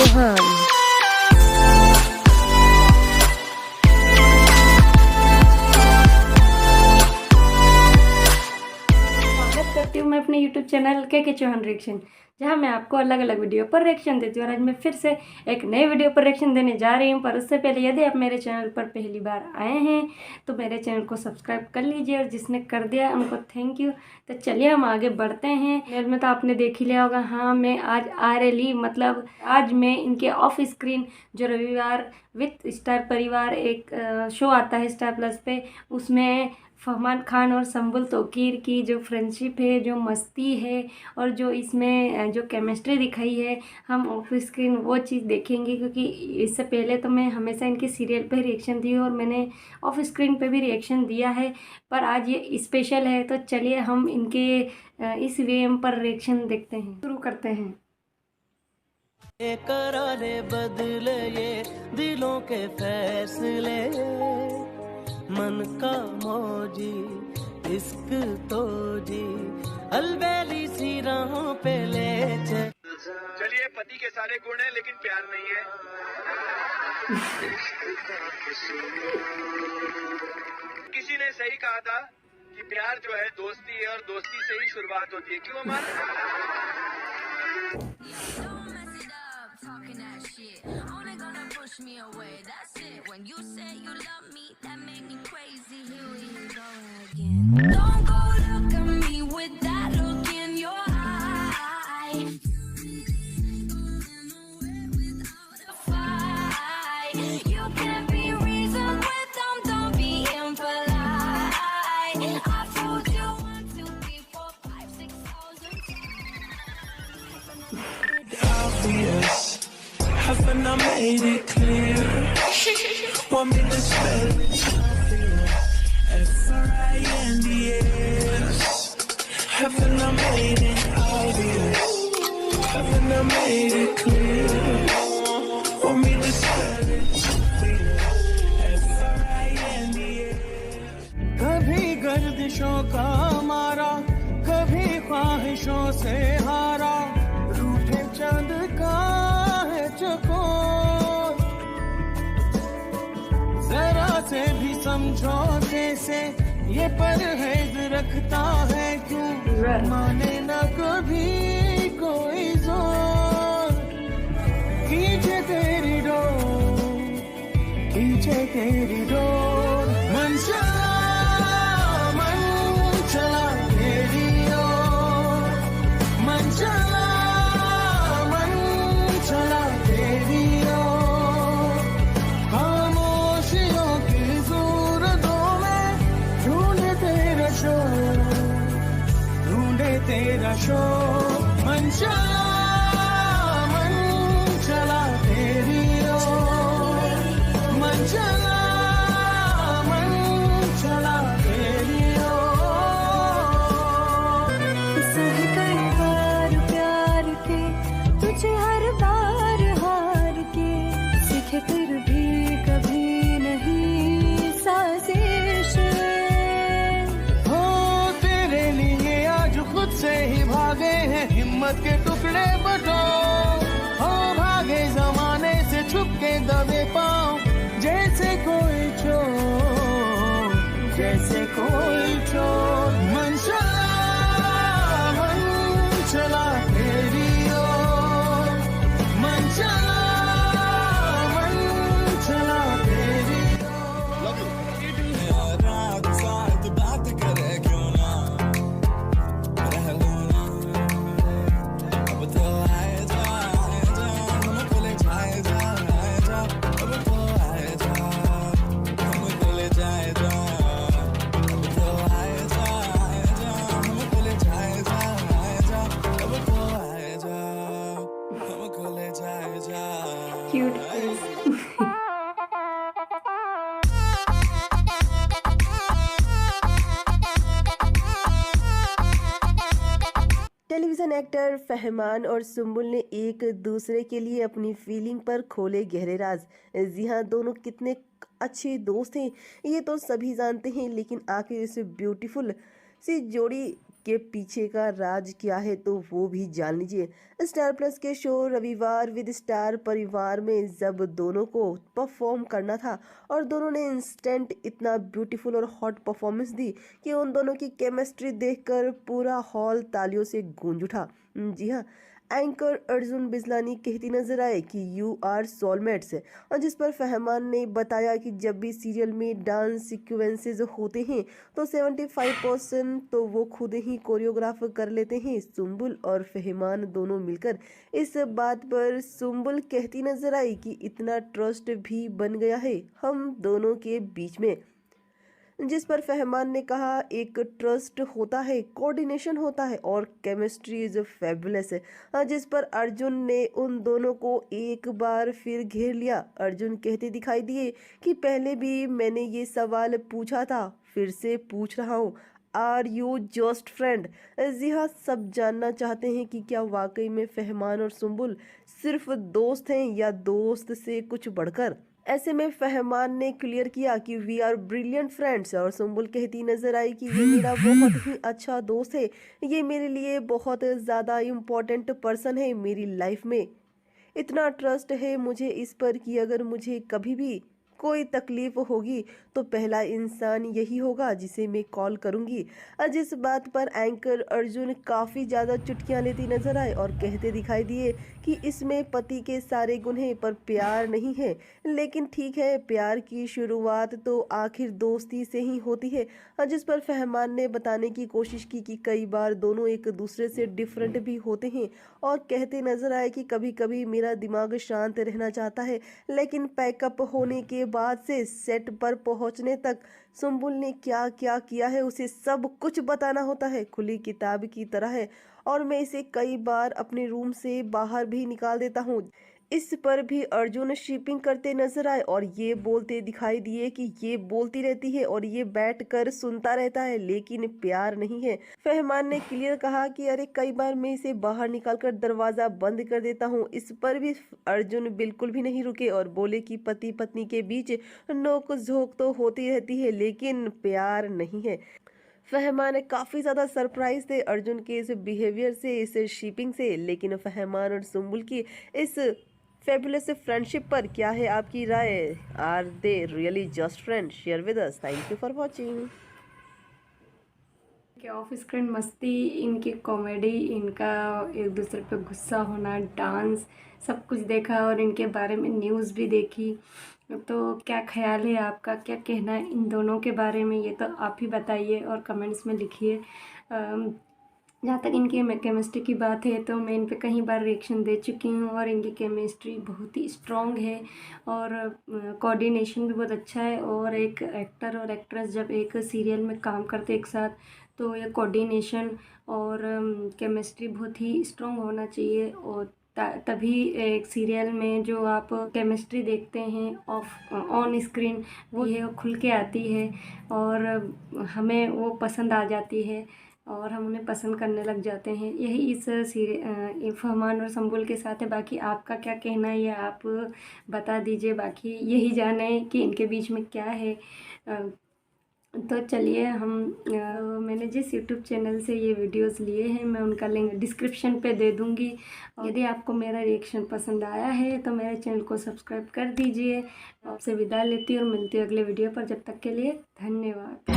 चौहान। स्वागत करती हूँ मैं अपने YouTube चैनल के चौहान रिएक्शन, जहाँ मैं आपको अलग अलग वीडियो पर रिएक्शन देती हूँ। और आज मैं फिर से एक नए वीडियो पर रिएक्शन देने जा रही हूँ। पर उससे पहले यदि आप मेरे चैनल पर पहली बार आए हैं तो मेरे चैनल को सब्सक्राइब कर लीजिए, और जिसने कर दिया उनको थैंक यू। तो चलिए हम आगे बढ़ते हैं। मेल में तो आपने देख ही लिया होगा। हाँ, मैं आज RLE मतलब आज मैं इनके ऑफ स्क्रीन जो रविवार विथ स्टार परिवार एक शो आता है स्टार प्लस पे, उसमें फरमान खान और संबुल तोकीर की जो फ्रेंडशिप है, जो मस्ती है और जो इसमें जो केमिस्ट्री दिखाई है, हम ऑफ स्क्रीन वो चीज़ देखेंगे। क्योंकि इससे पहले तो मैं हमेशा इनके सीरियल पे रिएक्शन दी और मैंने ऑफ स्क्रीन पे भी रिएक्शन दिया है, पर आज ये स्पेशल है। तो चलिए हम इनके इस VM पर रिएक्शन देखते हैं, शुरू करते हैं। करारे बदले ये दिलों के फैसले, मन का मौजी इश्क तो जी अलबेली सी राहों पे ले चलिए, पति के सारे गुण हैं लेकिन प्यार नहीं है। किसी ने सही कहा था कि प्यार जो है दोस्ती है और दोस्ती से ही शुरुआत होती है। क्यों अमन? Me away, that's it. When you say you love me, that made me crazy. Here we go again. Don't go look at me with that look in your eye. You can't be reasoned with them, don't be impolite. I've told you 1, 2, 3, 4, 5, 6 obvious. Haven't I made it clear? Want me to spell it? F-R-I-N-D-S. Haven't I made it obvious? Haven't I made it clear? Want me to spell it? F-R-I-N-D-S. कभी गर्दिशों का मारा, कभी ख्वाहिशों से हारा, रूठे चांद का जरा से भी समझौते से ये परहेज रखता है क्यों, माने ना कभी कोई जोर। खींचे तेरी डोर, खींचे तेरी डोर, मन चला तेरी ओर, मन चला तेरी ओर। खामोशियों की सूरतों में ढूंढे तेरा शोर, ढूंढे तेरा शोर। मन चला तेरी ओर, मन चला तेरी ओर। सहकर प्यार प्यार के तुझे हर बार हार के, सीखे फिर भी कभी नहीं साजिश। हो तेरे लिए आज खुद से ही भागे हैं हिम्मत के टुकड़े बटो, हो भागे जमाने से छुप के दबे पाँव, जैसे कोई चोर, जैसे कोई चोर। मन चला तेरी ओर, मन चला तेरी ओर। रात साथ बात करे क्यों ना, रह लो ना, अब तो आए जा हम खुले जाए जा, अब तो आए जा हम खुले जाए जा, अब तो आए जा हम खुले जाए जा, अब तो आए जा हम खुले जाए जा। Cute face. Television actor Fahmaan और सुम्बुल ने एक दूसरे के लिए अपनी फीलिंग पर खोले गहरे राज। जी हाँ, दोनों कितने अच्छे दोस्त हैं ये तो सभी जानते हैं, लेकिन आखिर इस ब्यूटीफुल सी जोड़ी के पीछे का राज क्या है तो वो भी जान लीजिए। स्टार प्लस के शो रविवार विद स्टार परिवार में जब दोनों को परफॉर्म करना था और दोनों ने इंस्टेंट इतना ब्यूटीफुल और हॉट परफॉर्मेंस दी कि उन दोनों की केमिस्ट्री देखकर पूरा हॉल तालियों से गूंज उठा। जी हाँ, एंकर अर्जुन बिजलानी कहती नजर आए कि यू आर सोलमेट्स, और जिस पर फहमान ने बताया कि जब भी सीरियल में डांस सीक्वेंसेस होते हैं तो 75% तो वो खुद ही कोरियोग्राफ कर लेते हैं। सुम्बुल और फहमान दोनों मिलकर इस बात पर सुम्बुल कहती नजर आई कि इतना ट्रस्ट भी बन गया है हम दोनों के बीच में, जिस पर फहमान ने कहा एक ट्रस्ट होता है, कोऑर्डिनेशन होता है और केमिस्ट्री इज फैबुलस है। जिस पर अर्जुन ने उन दोनों को एक बार फिर घेर लिया। अर्जुन कहते दिखाई दिए कि पहले भी मैंने ये सवाल पूछा था, फिर से पूछ रहा हूँ, आर यू जस्ट फ्रेंड। जी हाँ, सब जानना चाहते हैं कि क्या वाकई में फहमान और सुम्बुल सिर्फ दोस्त हैं या दोस्त से कुछ बढ़कर। ऐसे में फहमान ने क्लियर किया कि वी आर ब्रिलियंट फ्रेंड्स, और सुम्बुल कहती नजर आई कि ये मेरा बहुत ही अच्छा दोस्त है, ये मेरे लिए बहुत ज़्यादा इम्पोर्टेंट पर्सन है मेरी लाइफ में। इतना ट्रस्ट है मुझे इस पर कि अगर मुझे कभी भी कोई तकलीफ होगी तो पहला इंसान यही होगा जिसे मैं कॉल करूंगी। जिस बात पर एंकर अर्जुन काफ़ी ज़्यादा चुटकियां लेती नजर आए और कहते दिखाई दिए कि इसमें पति के सारे गुण हैं पर प्यार नहीं है। लेकिन ठीक है, प्यार की शुरुआत तो आखिर दोस्ती से ही होती है। जिस पर फहमान ने बताने की कोशिश की कि कई बार दोनों एक दूसरे से डिफरेंट भी होते हैं और कहते नजर आए कि कभी कभी मेरा दिमाग शांत रहना चाहता है, लेकिन पैकअप होने के बाद से सेट पर पहुंचने तक सुम्बुल ने क्या क्या किया है उसे सब कुछ बताना होता है। खुली किताब की तरह है और मैं इसे कई बार अपने रूम से बाहर भी निकाल देता हूँ। इस पर भी अर्जुन शिपिंग करते नजर आए और ये बोलते दिखाई दिए कि ये बोलती रहती है और ये बैठकर सुनता रहता है लेकिन प्यार नहीं है। फहमान ने क्लियर कहा कि अरे कई बार मैं इसे बाहर निकालकर दरवाजा बंद कर देता हूँ। इस पर भी अर्जुन बिल्कुल भी नहीं रुके और बोले कि पति पत्नी के बीच नोक झोंक तो होती रहती है लेकिन प्यार नहीं है। फहमान काफ़ी ज़्यादा सरप्राइज थे अर्जुन के इस बिहेवियर से, इस शिपिंग से। लेकिन फहमान और सुम्बुल की इस फेबुलस फ्रेंडशिप पर क्या है आपकी राय? Are they really just friend? Share with us. Thank you for watching. कि ऑफ स्क्रीन मस्ती, इनकी कॉमेडी, इनका एक दूसरे पे गुस्सा होना, डांस, सब कुछ देखा और इनके बारे में न्यूज़ भी देखी। तो क्या ख्याल है आपका, क्या कहना है इन दोनों के बारे में, ये तो आप ही बताइए और कमेंट्स में लिखिए। जहाँ तक इनकी केमिस्ट्री की बात है तो मैं इन पे कई बार रिएक्शन दे चुकी हूँ और इनकी केमिस्ट्री बहुत ही स्ट्रॉन्ग है और कोऑर्डिनेशन भी बहुत अच्छा है। और एक एक्टर और एक्ट्रेस जब एक सीरियल में काम करते एक साथ तो ये कोऑर्डिनेशन और केमिस्ट्री बहुत ही स्ट्रॉन्ग होना चाहिए और तभी एक सीरियल में जो आप केमिस्ट्री देखते हैं ऑन स्क्रीन वो ये खुल के आती है और हमें वो पसंद आ जाती है और हम उन्हें पसंद करने लग जाते हैं। यही इस फहमान और सुम्बुल के साथ है। बाकी आपका क्या कहना है ये आप बता दीजिए। बाकी यही जाने कि इनके बीच में क्या है। तो चलिए मैंने जिस YouTube चैनल से ये वीडियोस लिए हैं मैं उनका लिंक डिस्क्रिप्शन पे दे दूँगी। यदि आपको मेरा रिएक्शन पसंद आया है तो मेरे चैनल को सब्सक्राइब कर दीजिए। आपसे विदा लेती हूँ और मिलती हूँ अगले वीडियो पर। जब तक के लिए धन्यवाद।